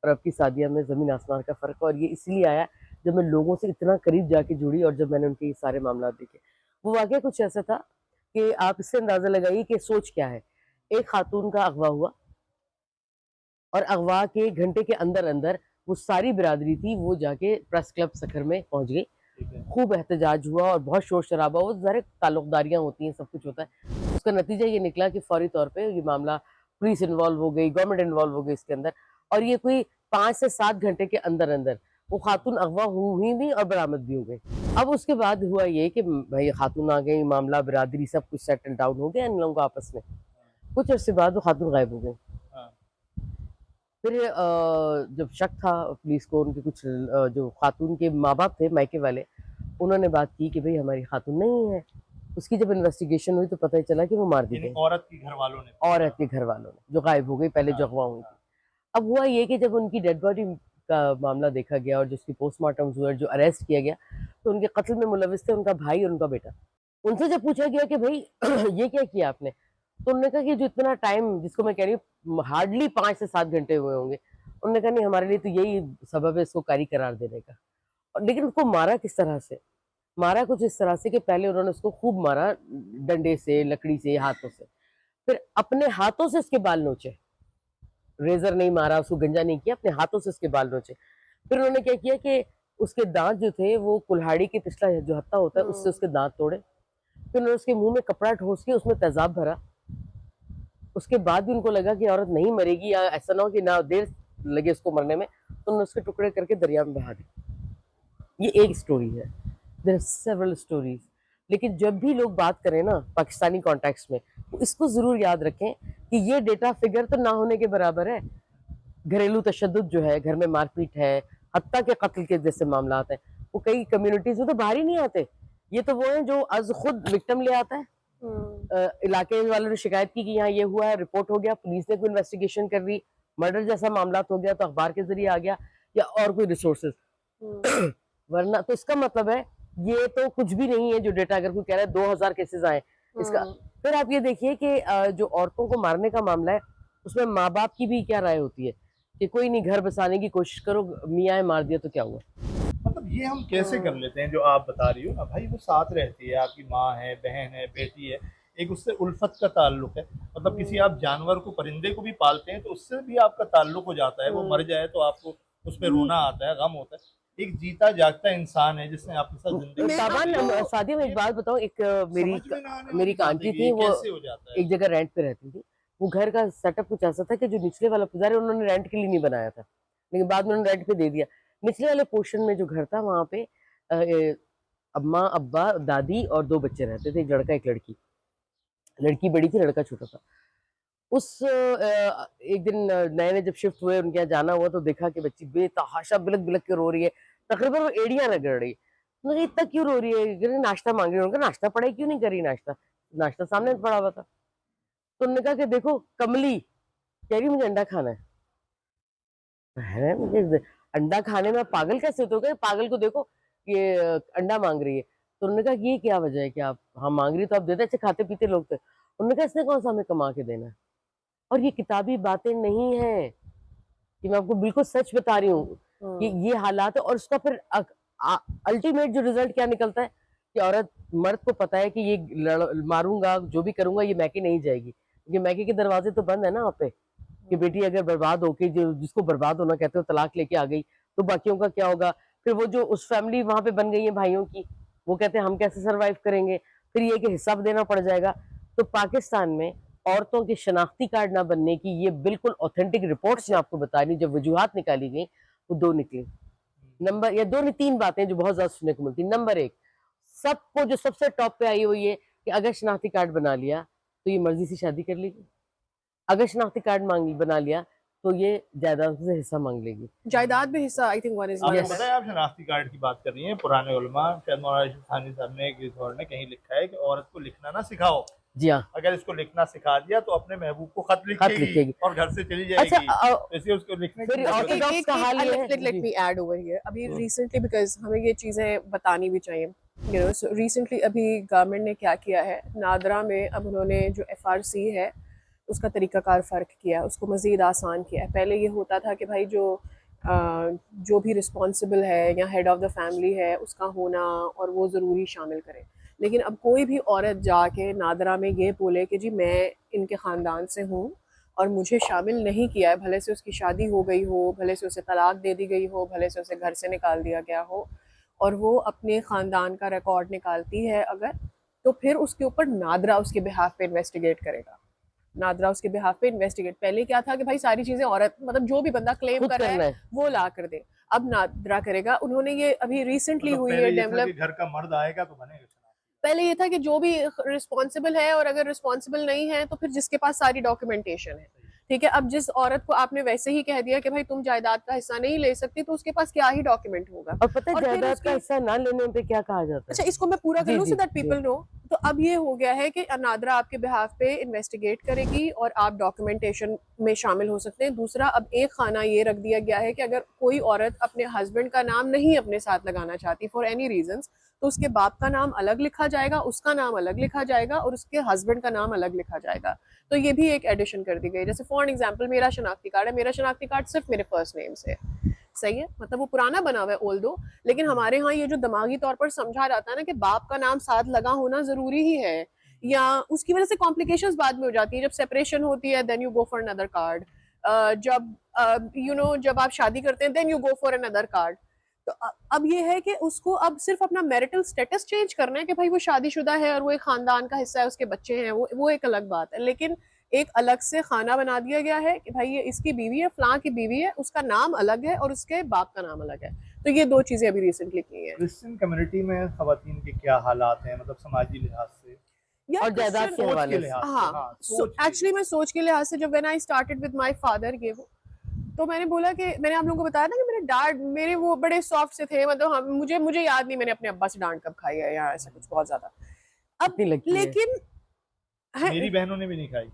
और अब की शादियाँ में ज़मीन आसमान का फ़र्क है। और ये इसलिए आया जब मैं लोगों से इतना करीब जाके जुड़ी और जब मैंने उनके ये सारे मामला देखे। वो वाकया कुछ ऐसा था कि आप इससे अंदाज़ा लगाइए कि सोच क्या है। एक खातून का अगवा हुआ और अगवा के घंटे के अंदर-अंदर वो सारी बिरादरी थी, वो जाके प्रेस क्लब सखर में पहुँच गई। ठीक है। खूब एहतजाज हुआ और बहुत शोर-शराबा हुआ, ज़ाहिर ताल्लुकदारियाँ होती हैं, सब कुछ होता है। उसका नतीजा ये निकला कि फ़ौरी तौर पे ये मामला, पुलिस इन्वॉल्व हो गई, गवर्नमेंट इन्वॉल्व हो गई इसके अंदर, और ये कोई 5 से 7 घंटे के अंदर-अंदर वो खातून अगवा हुई भी और बरामद भी हो गई। अब उसके बाद हुआ ये कि भई खातून आ गई, मामला, बिरादरी सब कुछ सेटल डाउन हो गया इन लोगों का आपस में। कुछ अरसे बाद वो खातून गायब हो गई। हाँ। फिर जब शक था पुलिस को, उनके कुछ जो खातून के माँ-बाप थे मायके वाले, उन्होंने बात की कि भई हमारी खातून नहीं है। उसकी जब इन्वेस्टिगेशन हुई तो पता ही चला कि वो मार दी यानी गई, औरत की घर वालों ने? औरत के घर वालों ने, जो गायब हो गई पहले, जो अगवा हुई थी। अब हुआ ये कि जब उनकी डेड बॉडी का मामला देखा गया और जिसकी पोस्टमार्टम हुआ, जो अरेस्ट किया गया, तो उनके कत्ल में मुलविस थे उनका भाई और उनका बेटा। उनसे जब पूछा गया कि भई ये क्या किया आपने? तो उन्होंने कहा कि जो इतना टाइम, जिसको मैं कह रही हूँ हार्डली 5 से 7 घंटे हुए होंगे, उन्होंने कहा नहीं हमारे लिए तो यही सबब है इसको कारी करार देने का। और लेकिन उसको मारा किस तरह से? मारा कुछ इस तरह से कि पहले उन्होंने उसको खूब मारा डंडे से, लकड़ी से, हाथों से। फिर अपने हाथों से उसके बाल नोचे। रेज़र नहीं मारा, उसको गंजा नहीं किया, अपने हाथों से उसके बाल नोचे। फिर उन्होंने क्या किया कि उसके दाँत जो थे वो कुल्हाड़ी के पिछला जो हत्था होता है उससे उसके दाँत तोड़े। फिर उन्होंने उसके मुँह में कपड़ा ठोस के उसमें तेज़ाब भरा। उसके बाद भी उनको लगा कि औरत नहीं मरेगी या ऐसा ना हो कि ना देर लगे उसको मरने में, तो उन्होंने उसके टुकड़े करके दरिया में बहा दिए। ये एक स्टोरी है। There are several stories. लेकिन जब भी लोग बात करें ना पाकिस्तानी कॉन्टेक्स्ट में, तो इसको ज़रूर याद रखें कि ये डेटा फिगर तो ना होने के बराबर है। घरेलू तशद्दुद जो है, घर में मारपीट है, हत्ता के कत्ल के जैसे मामलात हैं, वो कई कम्युनिटीज़ में तो बाहर ही नहीं आते। ये तो वो हैं जो अज़ खुद विक्टिम ले आता है। इलाके वालों ने शिकायत की कि यहाँ ये हुआ है, रिपोर्ट हो गया, पुलिस ने कोई इन्वेस्टिगेशन कर ली, मर्डर जैसा मामला हो गया तो अखबार के जरिए आ गया या और कोई रिसोर्सेज। वरना तो इसका मतलब है ये तो कुछ भी नहीं है जो डेटा, अगर कोई कह रहा है 2000 केसेस आए इसका। फिर आप ये देखिए कि जो औरतों को मारने का मामला है उसमें माँ बाप की भी क्या राय होती है कि कोई नहीं, घर बसाने की कोशिश करो, मियाँ मार दिया तो क्या हुआ। मतलब ये हम कैसे कर लेते हैं जो आप बता रही हो ना भाई, वो साथ रहती है, आपकी माँ है, बहन है, बेटी है, एक उससे उल्फत का ताल्लुक है। मतलब किसी आप जानवर को, परिंदे को भी पालते हैं तो उससे भी आपका ताल्लुक हो जाता है। वो मर जाए तो आपको उस पर रोना आता है, गम होता है। एक जीता जागता इंसान है जिसने आपके साथ जिंदगी ताबान बिताई। सादिया, मैं एक बात बताऊं, एक समझ में ना आने मेरी वाली एक बात है आंटी कि थी, ये वो कैसे हो जाता है। एक जगह रेंट पे रहती थी। वो घर का सेटअप कुछ ऐसा था कि जो निचले वाला पुजार है उन्होंने रेंट के लिए नहीं बनाया था, लेकिन बाद में उन्होंने रेंट पे दे दिया। निचले वाले पोर्शन में जो घर था वहां पे अम्मा अब्बा दादी और 2 बच्चे रहते थे, एक लड़का एक लड़की। लड़की बड़ी थी, लड़का छोटा था। एक दिन नए नए जब शिफ्ट हुए, उनके यहाँ जाना हुआ तो देखा कि बच्ची बेतहाशा बिलक बिलक के रो रही है, तकरीबन वो एड़ियां रगड़ रही है। मैंने कहा, इतना क्यों रो रही है? कह रही, नाश्ता मांग रही है। उन्होंने कहा, नाश्ता पड़ा है, क्यों नहीं करी नाश्ता? नाश्ता सामने पड़ा हुआ था। तो उन्होंने कहा कि देखो कमली कह रही मुझे अंडा खाना है। है मुझे अंडा खाने में पागल कैसे होते हो? कहे, पागल को देखो ये अंडा मांग रही है। तो उन्होंने कहा कि ये क्या वजह है कि आप हाँ मांग रही तो आप देते, अच्छे खाते पीते लोग थे। उन्होंने कहा इसने कौन सा हमें कमा के देना है, और ये किताबी बातें नहीं है, कि मैं आपको बिल्कुल सच बता रही हूँ कि ये हालात है। और उसका फिर अल्टीमेट जो रिजल्ट क्या निकलता है कि औरत मर्द को पता है कि ये मारूंगा, जो भी करूंगा, ये मैके नहीं जाएगी, क्योंकि मैके के दरवाजे तो बंद है ना वहाँ पे, कि बेटी अगर बर्बाद होके, जो जिसको बर्बाद होना कहते हो, तलाक लेके आ गई तो बाकियों का क्या होगा? फिर वो जो उस फैमिली वहां पे बन गई है भाइयों की, वो कहते हैं हम कैसे सरवाइव करेंगे, फिर ये कि हिसाब देना पड़ जाएगा। तो पाकिस्तान में औरतों के शनाख्ती कार्ड ना बनने की ये बिल्कुल ऑथेंटिक रिपोर्ट्स मैं आपको बता रही हूँ। जब वजूहात निकाली गई वो 2 निकली। नंबर या 2 नहीं 3 बातें जो बहुत ज्यादा सुनने को मिलती। नंबर 1, सबको जो सबसे टॉप पे आई हुई है कि अगर शनाख्ती कार्ड बना लिया तो ये मर्जी से शादी कर लेगी, अगर शनाख्ती कार्ड मांग बना लिया तो ये जायदाद से हिस्सा मांग लेगी। जायदाद में हिस्सा, आई थिंक वन इज आपको Yes. पता है, आप शनाख्ती कार्ड की बात कर रही हैं, पुराने उलमा शायद मौलाना यूसुफ थानी साहब ने एक दौर ने कहीं लिखा है कि औरत को लिखना ना सिखाओ। जी हाँ, अगर इसको लिखना सिखा दिया तो अपने महबूब को खत खत लिखेगी लिखेगी। और घर से चली अच्छा जाएगी। इसलिए उसको लिखने की फिर जरूरत ऑर्थोडॉक्स नहीं। का हाल ये है लेट जी। मी ऐड ओवर हियर, अभी रिसेंटली, बिकॉज हमें ये चीजें बतानी भी चाहिए, यू नो। सो रिसेंटली अभी गवर्नमेंट ने क्या किया है, नादरा में अब उन्होंने जो FRC है उसका तरीकाकार फ़र्क किया, उसको मज़ीद आसान किया है। पहले ये होता था कि भाई जो भी रिस्पॉन्सिबल है या हेड ऑफ़ द फैमिली है उसका होना और वो ज़रूरी शामिल करें। लेकिन अब कोई भी औरत जाके नादरा में ये बोले कि जी मैं इनके ख़ानदान से हूँ और मुझे शामिल नहीं किया है, भले से उसकी शादी हो गई हो, भले से उसे तलाक दे दी गई हो, भले से उसे घर से निकाल दिया गया हो, और वो अपने ख़ानदान का रिकॉर्ड निकालती है अगर, तो फिर उसके ऊपर नादरा उसके बिहाफ पे इन्वेस्टिगेट करेगा। नादरा उसके बिहाफ पे इन्वेस्टिगेट, पहले क्या था कि भाई सारी चीजें औरत, मतलब जो भी बंदा क्लेम खुद कर रहा करना है है। वो ला कर दे, अब नादरा करेगा। उन्होंने ये अभी रिसेंटली मतलब हुई पहले है ये था डेवलप। कि घर का मर्द आएगा तो बनेगा शनाख्ती। पहले ये था कि जो भी रिस्पॉन्सिबल है, और अगर रिस्पॉन्सिबल नहीं है तो फिर जिसके पास सारी डॉक्यूमेंटेशन है, ठीक है। अब जिस औरत को आपने वैसे ही कह दिया कि भाई तुम जायदाद का हिस्सा नहीं ले सकती, तो उसके पास क्या ही डॉक्यूमेंट होगा। और पता है और फिर जायदाद का उसकी, हिस्सा ना लेने पे क्या कहा जाता अच्छा है? इसको मैं पूरा कर जी लूं जी सो दैट जी। पीपल नो। तो अब ये हो गया है कि नादरा आपके बिहाफ पे इन्वेस्टिगेट करेगी और आप डॉक्यूमेंटेशन में शामिल हो सकते हैं। दूसरा, अब एक खाना ये रख दिया गया है कि अगर कोई औरत अपने हस्बैंड का नाम नहीं अपने साथ लगाना चाहती फॉर एनी रीजंस, तो उसके बाप का नाम अलग लिखा जाएगा, उसका नाम अलग लिखा जाएगा और उसके हस्बैंड का नाम अलग लिखा जाएगा। तो ये भी एक एडिशन कर दी गई। जैसे फॉर एग्जाम्पल मेरा शनाख्ती कार्ड है, मेरा शनाख्ती कार्ड सिर्फ मेरे फर्स्ट नेम से है, सही है, मतलब वो पुराना बना हुआ है ओल्ड दो, लेकिन हमारे यहाँ ये जो दिमागी तौर पर समझा जाता है ना कि बाप का नाम साथ लगा होना जरूरी ही है, या उसकी वजह से कॉम्प्लिकेशंस बाद में हो जाती है। जब सेपरेशन होती है then you go for another card, जब जब आप शादी करते हैं then you go for another card. तो अब ये है कि उसको अब सिर्फ अपना मैरिटल स्टेटस चेंज करना है कि भाई वो शादीशुदा है और वो एक खानदान का हिस्सा है, उसके बच्चे हैं, वो एक अलग बात है। लेकिन एक अलग से खाना बना दिया गया है कि भाई ये इसकी बीवी है, फलां की बीवी है, उसका नाम अलग है और उसके बाप का नाम अलग है। तो ये 2 चीजें अभी रिसेंटली की हैं। क्रिश्चियन कम्युनिटी में खवातीन के क्या हालात हैं, मतलब समाजी लिहाज से और जायदाद के सोच के हवाले से। लिहाज से? हाँ, हाँ, सोच के एक्चुअली मैं सोच के लिहाज से, जब when I started with my father ये वो, तो मैंने बोला कि मैंने आप लोगों को बताया ना कि मेरे डैड मेरे वो बड़े सॉफ्ट से थे, मतलब हम मुझे याद नहीं मैंने अपने अब्बा से डांट कब खाई है या ऐसा कुछ बहुत ज्यादा। अब कितनी लकी है। लेकिन मेरी बहनों ने भी नहीं खाई।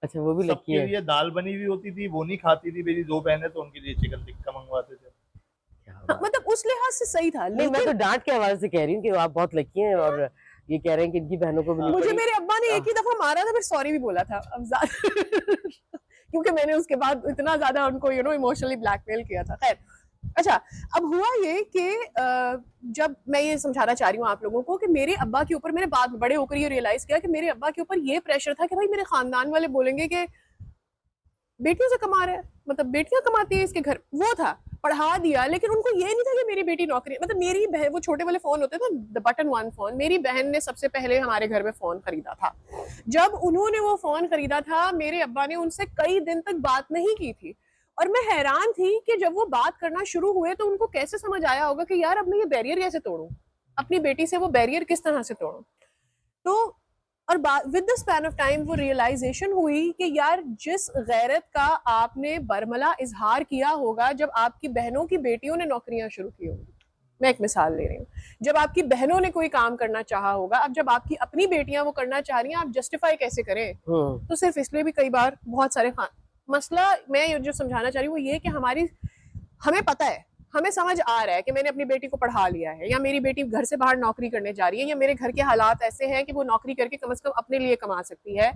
अच्छा वो भी लकी सबके है। लिए दाल बनी हुई होती थी, वो नहीं खाती थी। मेरी 2 बहनें तो उनके लिए चिकन टिक्का मंगवाते थे। क्या हाँ, बात। मतलब उस लिहाज से सही था। नहीं मैं तो डांट के हवाले से कह रही हूँ कि आप बहुत लकी हैं, और ये कह रहे हैं कि इनकी बहनों को भी नहीं मुझे पड़ी। मेरे अब्बा ने एक ही दफा मारा था, फिर सॉरी भी बोला था। अब क्योंकि मैंने उसके बाद इतना ज्यादा उनको इमोशनली ब्लैकमेल किया था। खैर, अच्छा, अब हुआ ये कि जब मैं ये समझाना चाह रही हूँ आप लोगों को कि मेरे अब्बा के ऊपर, मैंने बाद में बड़े होकर ये रियलाइज किया कि मेरे अब्बा के ऊपर ये प्रेशर था कि भाई मेरे खानदान वाले बोलेंगे कि बेटियों से कमा रहा है, मतलब बेटियां कमाती है इसके घर, वो था, पढ़ा दिया, लेकिन उनको ये नहीं था कि मेरी बेटी नौकरी, मतलब मेरी बहन, वो छोटे वाले फोन होते थे द बटन वन फोन, मेरी बहन ने सबसे पहले हमारे घर में फोन खरीदा था। जब उन्होंने वो फोन खरीदा था, मेरे अब्बा ने उनसे कई दिन तक बात नहीं की थी, और मैं हैरान थी कि जब वो बात करना शुरू हुए तो उनको कैसे समझ आया होगा कि यार अब मैं ये बैरियर कैसे तोड़ूं, अपनी बेटी से वो बैरियर किस तरह से तोड़ूं। तो और with the span of time वो रियलाइजेशन हुई कि यार जिस गैरत का आपने बरमला इजहार किया होगा जब आपकी बहनों की बेटियों ने नौकरियां शुरू की होंगी, मैं एक मिसाल ले रही हूँ, जब आपकी बहनों ने कोई काम करना चाहा होगा, अब जब आपकी अपनी बेटियां वो करना चाह रही हैं, आप जस्टिफाई कैसे करें? तो सिर्फ इसलिए भी कई बार बहुत सारे मसला मैं जो समझाना चाह रही हूँ वो ये कि हमें पता है, हमें समझ आ रहा है कि मैंने अपनी बेटी को पढ़ा लिया है, या मेरी बेटी घर से बाहर नौकरी करने जा रही है, या मेरे घर के हालात ऐसे हैं कि वो नौकरी करके कम से कम अपने लिए कमा सकती है,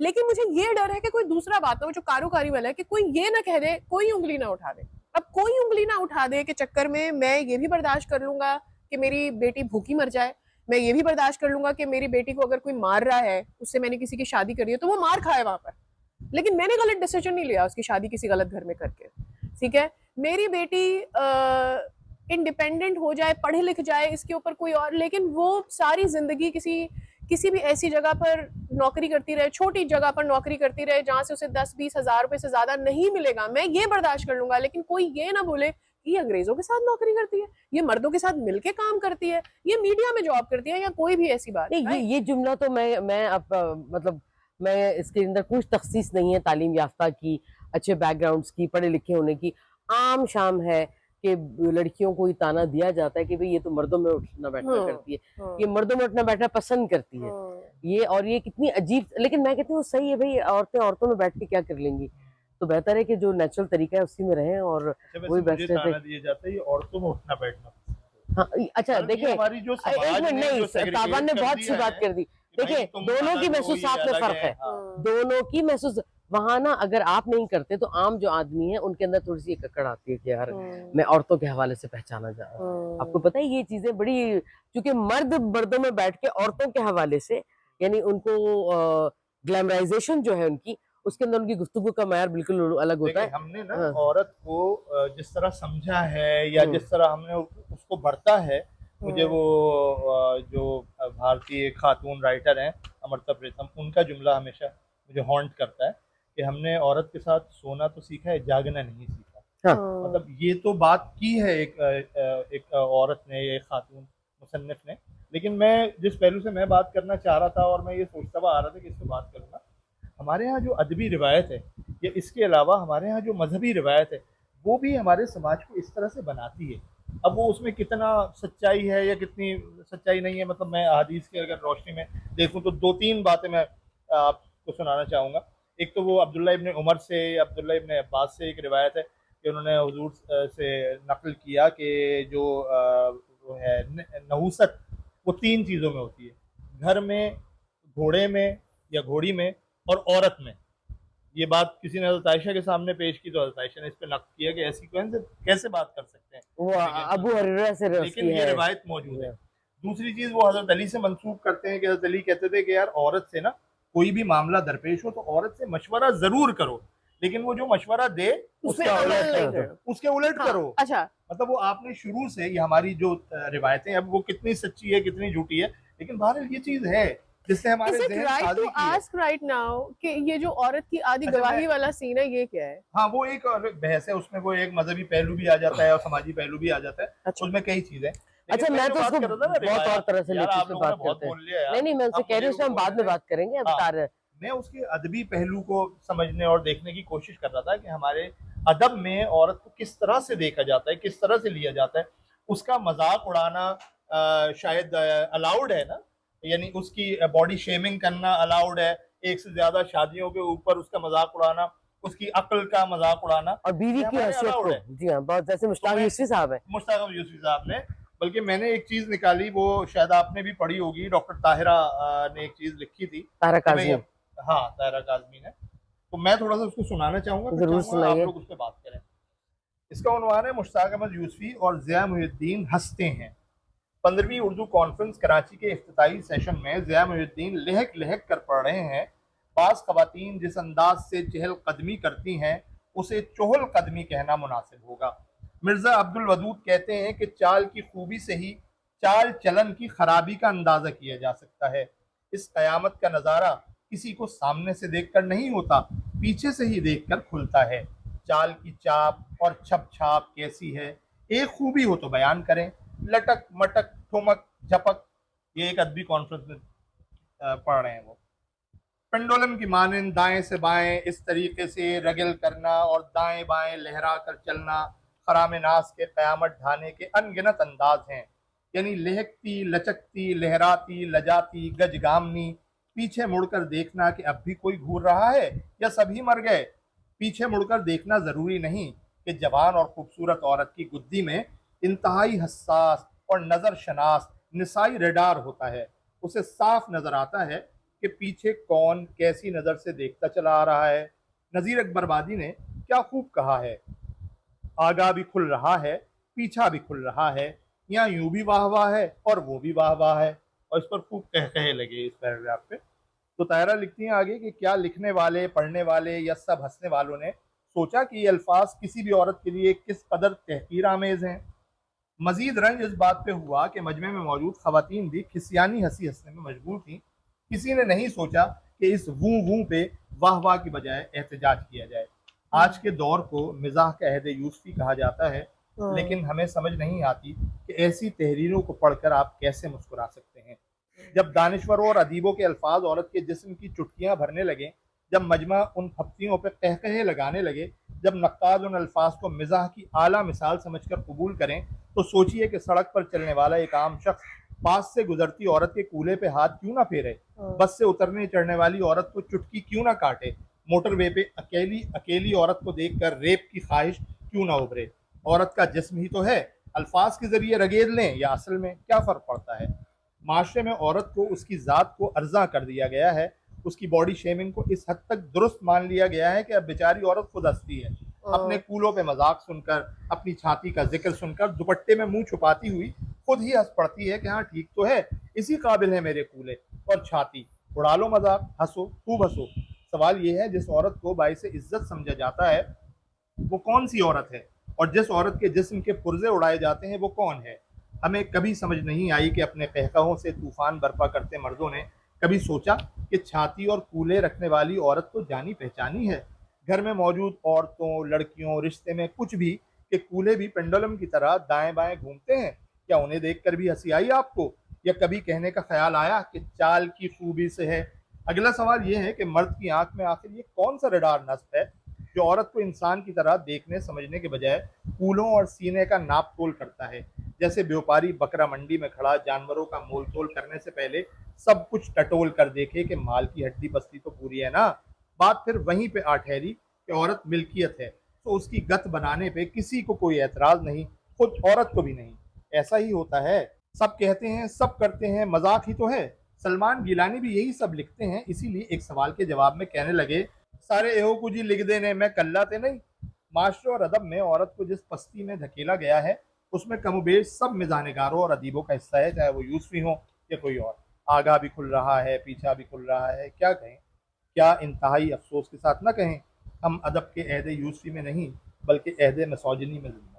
लेकिन मुझे ये डर है कि कोई दूसरा बात ना, जो कारोकारी वाला है, कि कोई ये ना कह दे, कोई उंगली ना उठा दे। अब कोई उंगली ना उठा दे के चक्कर में मैं ये भी बर्दाश्त कर लूंगा कि मेरी बेटी भूखी मर जाए, मैं ये भी बर्दाश्त कर लूंगा कि मेरी बेटी को अगर कोई मार रहा है, उससे मैंने किसी की शादी करी है तो वो मार खाए वहां पर, लेकिन मैंने गलत डिसीजन नहीं लिया उसकी शादी किसी गलत घर में करके, ठीक है? मेरी बेटी इंडिपेंडेंट हो जाए, पढ़े लिख जाए, इसके ऊपर कोई और, लेकिन वो सारी जिंदगी किसी भी ऐसी जगह पर नौकरी करती रहे, छोटी जगह पर नौकरी करती रहे जहां से उसे 10-20 हजार रुपए से ज्यादा नहीं मिलेगा, मैं ये बर्दाश्त कर लूंगा, लेकिन कोई ये ना बोले कि ये अंग्रेजों के साथ नौकरी करती है, ये मर्दों के साथ मिलके काम करती है, ये मीडिया में जॉब करती है, या कोई भी ऐसी बात नहीं। ये जुमला तो मैं अब मतलब मैं इसके अंदर कुछ तखसीस नहीं है तालीम याफ्ता की, अच्छे बैकग्राउंड्स की, पढ़े लिखे होने की, आम शाम है कि लड़कियों को ये ताना दिया जाता है कि भाई ये तो मर्दों में उठना बैठना करती है, ये मर्दों में उठना बैठना पसंद करती है, ये, और ये कितनी अजीब, लेकिन मैं कहती हूँ सही है भाई, औरतें औरतों में बैठ के क्या कर लेंगी, तो बेहतर है कि जो नेचुरल तरीका है उसी में रहें, और वही बेस्ट है। दिया जाता है ये औरतों में उठना बैठना। हाँ, अच्छा देखिए, हमारी जो एक मिनट, नहीं, ताबा ने बहुत अच्छी बात कर दी। देखिए, दोनों की महसूसात में फर्क है, दोनों की महसूस, वहां ना अगर आप नहीं करते तो आम जो आदमी है उनके अंदर थोड़ी सी ककड़ आती है कि यार मैं औरतों के हवाले से पहचाना जा रहा हूँ। आपको पता है ये चीजें बड़ी, क्योंकि मर्द मर्दों में बैठ के औरतों के हवाले से, यानी उनको ग्लैमराइजेशन जो है उनकी, उसके अंदर उनकी गुफ्तगू का मयार बिल्कुल अलग होता है। हमने ना औरत को जिस तरह समझा है, या जिस तरह हमने उसको बढ़ता है, मुझे वो जो भारतीय खातून राइटर हैं अमृता प्रीतम, उनका जुमला हमेशा मुझे हॉन्ट करता है कि हमने औरत के साथ सोना तो सीखा है, जागना नहीं सीखा। मतलब ये तो बात की है एक औरत ने, एक खातून मुसन्निफ ने, लेकिन मैं जिस पहलू से मैं बात करना चाह रहा था, और मैं ये सोचता हुआ आ रहा था कि इस पर बात करूँगा, हमारे यहाँ जो अदबी रिवायत है, या इसके अलावा हमारे यहाँ जो मजहबी रिवायत है, वो भी हमारे समाज को इस तरह से बनाती है। अब वो उसमें कितना सच्चाई है या कितनी सच्चाई नहीं है, मतलब मैं हदीस के अगर रोशनी में देखूं तो 2-3 बातें मैं आपको सुनाना चाहूँगा। एक तो वो अब्दुल्ला इब्न उमर से, अब्दुल्ला इब्न अब्बास से एक रिवायत है कि उन्होंने हुजूर से नकल किया कि जो वो है नहूसत, वो 3 चीज़ों में होती है, घर में, घोड़े में या घोड़ी में, और औरत में। ये बात किसी ने हज़रत आयशा के सामने पेश की तो हज़रत आयशा ने इस पे नक़्द किया कि ऐसी कैसे बात कर सकते हैं, वो अबू हुरैरा से, लेकिन ये रिवायत मौजूद है। दूसरी चीज़ वो हज़रत अली से मंसूब करते हैं कि हज़रत अली कहते थे कि यार औरत से ना कोई भी मामला दरपेश हो तो औरत से मशवरा जरूर करो, लेकिन वो जो मशवरा दे उसके उलट करो। अच्छा, मतलब वो आपने शुरू से, ये हमारी जो रिवायतें, अब वो कितनी सच्ची है कितनी झूठी है, लेकिन बहरहाल ये चीज है जिससे हमारे ज़हन साज़ी की है। आस्क राइट नाउ कि ये जो औरत की आधी गवाही वाला सीन है, ये क्या है? हाँ, वो एक बहस है, उसमें वो एक मजहबी पहलू भी आ जाता है और समाजी पहलू भी आ जाता है। अच्छा। उसमें कई चीजें। अच्छा, मैं तो उसको बहुत और तरह से लेके इसमें बात करते हैं। नहीं, मैं उससे कह रही हूँ, हम बाद में बात करेंगे, अब बता रहे हैं। मैं उसके अदबी पहलू को समझने और देखने की कोशिश कर रहा था कि हमारे अदब में औरत को किस तरह से देखा जाता है, किस तरह से लिया जाता है, उसका मजाक उड़ाना शायद अलाउड है ना, यानी उसकी बॉडी शेमिंग करना अलाउड है, एक से ज्यादा शादियों के ऊपर उसका मजाक उड़ाना, उसकी अक्ल का मजाक उड़ाना, और बीवी की हैसियत को, जी हाँ, बहुत, जैसे मुश्ताक यूसुफी साहब है, मुश्ताक यूसुफी साहब ने, बल्कि मैंने एक चीज निकाली, वो शायद आपने भी पढ़ी होगी, डॉक्टर ताहिरा ने एक चीज लिखी थी, ताहिरा काज़मी, हाँ ताहिरा काज़मी ने, तो मैं थोड़ा सा उसको सुनाना चाहूंगा, फिर जरूर चाहूंगा आप सुनाइए। लोग उस पर बात करें। इसका उन्वान है मुश्ताक अहमद यूसुफी और ज़िया मुहिउद्दीन हंसते हैं। 15वीं उर्दू कॉन्फ्रेंस कराची के इफ्तिताई सेशन में ज़िया मुहिउद्दीन लहक लहक कर पढ़ रहे हैं। बास खवातीन जिस अंदाज से चहल कदमी करती हैं उसे चोहल कदमी कहना मुनासिब होगा। मिर्ज़ा अब्दुल वदूद कहते हैं कि चाल की खूबी से ही चाल चलन की खराबी का अंदाजा किया जा सकता है। इस कयामत का नज़ारा किसी को सामने से देखकर नहीं होता, पीछे से ही देखकर खुलता है। चाल की चाप और छप छाप कैसी है, एक खूबी हो तो बयान करें। लटक मटक ठुमक झपक, ये एक अदबी कॉन्फ्रेंस में पढ़ रहे हैं वो। पेंडुलम की मानंद दाएं से बाएं इस तरीके से रगल करना और दाएं बाएं लहरा कर चलना खराम नास के कयामत ढाने के अनगिनत अंदाज हैं। यानी लहकती लचकती लहराती लजाती गजगामनी, पीछे मुड़कर देखना कि अब भी कोई घूर रहा है या सभी मर गए। पीछे मुड़कर देखना जरूरी नहीं कि जवान और खूबसूरत औरत की गुद्दी में इंतहाई हसास और नजर शनास निसाई रेडार होता है। उसे साफ नजर आता है कि पीछे कौन कैसी नजर से देखता चला आ रहा है। नजीर अकबरबादी ने क्या खूब कहा है, आगा भी खुल रहा है पीछा भी खुल रहा है, यहाँ यूं भी वाह वाह है और वो भी वाह वाह है। और इस पर खूब कहे लगे इस पैराग्राफ पे। तो तायरा लिखती हैं आगे कि क्या लिखने वाले पढ़ने वाले या सब हंसने वालों ने सोचा कि ये अल्फाज किसी भी औरत के लिए किस कदर तहकीर आमेज हैं। मजीद रंज इस बात पे हुआ कि मजमे में मौजूद खवातीन भी खिसियानी हंसी हंसने में मजबूर थीं। किसी ने नहीं सोचा कि इस वू वू पे वाह वाह की बजाय एहतजाज किया जाए। आज के दौर को मिजाह का अहद यूसुफी कहा जाता है, लेकिन हमें समझ नहीं आती कि ऐसी तहरीरों को पढ़कर आप कैसे मुस्कुरा सकते हैं। जब दानिश्वरों और अदीबों के अल्फाज औरत के जिस्म की चुटकियां भरने लगे, जब मजमा उन फप्तियों पर कहकहे लगाने लगे, जब नक्काद उन अल्फाज को मिजाह की आला मिसाल समझकर कबूल करें, तो सोचिए कि सड़क पर चलने वाला एक आम शख्स पास से गुजरती औरत के कूल्हे पे हाथ क्यों ना फेरे, बस से उतरने चढ़ने वाली औरत को चुटकी क्यों ना काटे, मोटरवे पे अकेली अकेली औरत को देखकर रेप की ख्वाहिश क्यों ना उभरे। औरत का जिस्म ही तो है, अल्फाज के जरिए रगेद लें या असल में क्या फर्क पड़ता है। माशरे में औरत को उसकी ज़ात को अर्जा कर दिया गया है। उसकी बॉडी शेमिंग को इस हद तक दुरुस्त मान लिया गया है कि अब बेचारी औरत खुद हंसती है। अपने कूलों पे मजाक सुनकर, अपनी छाती का जिक्र सुनकर दुपट्टे में मुंह छुपाती हुई खुद ही हंस पड़ती है कि हाँ ठीक तो है, इसी काबिल है मेरे कूले और छाती, उड़ा लो मजाक, हंसो खूब हंसो। सवाल यह है, जिस औरत को बाइसे इज्जत समझा जाता है वो कौन सी औरत है, और जिस औरत के जिस्म के पुर्जे उड़ाए जाते हैं वो कौन है। हमें कभी समझ नहीं आई कि अपने कहकाहों से तूफान बर्पा करते मर्दों ने कभी सोचा कि छाती और कूले रखने वाली औरत तो जानी पहचानी है। घर में मौजूद औरतों, लड़कियों, रिश्ते में कुछ भी कि कूले भी पेंडुलम की तरह दाएं बाएं घूमते हैं। क्या उन्हें देखकर भी हंसी आई आपको, या कभी कहने का ख्याल आया कि चाल की खूबी से है। अगला सवाल यह है कि मर्द की आंख में आखिर ये कौन सा रडार नस्ब है जो औरत को इंसान की तरह देखने समझने के बजाय कूलों और सीने का नाप तोल करता है। जैसे व्यापारी बकरा मंडी में खड़ा जानवरों का मोल तोल करने से पहले सब कुछ टटोल कर देखे कि माल की हड्डी बस्ती तो पूरी है ना। बात फिर वहीं पे आ ठहरी कि औरत मिल्कियत है, तो उसकी गत बनाने पे किसी को कोई एतराज नहीं, खुद औरत को भी नहीं। ऐसा ही होता है, सब कहते हैं सब करते हैं, मजाक ही तो है। सलमान गिलानी भी यही सब लिखते हैं। इसीलिए एक सवाल के जवाब में कहने लगे, सारे एहो कुछ ही लिख देने मैं कल्लाते नहीं। माशरे और अदब में औरत को जिस पस्ती में धकेला गया है उसमें कमोबेश सब मिजानगारों और अदीबों का हिस्सा है, चाहे वो यूसुफी हो या कोई और। आगा भी खुल रहा है पीछा भी खुल रहा है, क्या कहें, क्या इंतहाई अफसोस के साथ न कहें, हम अदब के अहद यूसुफी में नहीं बल्कि अहद मिसोजिनी में जिंदा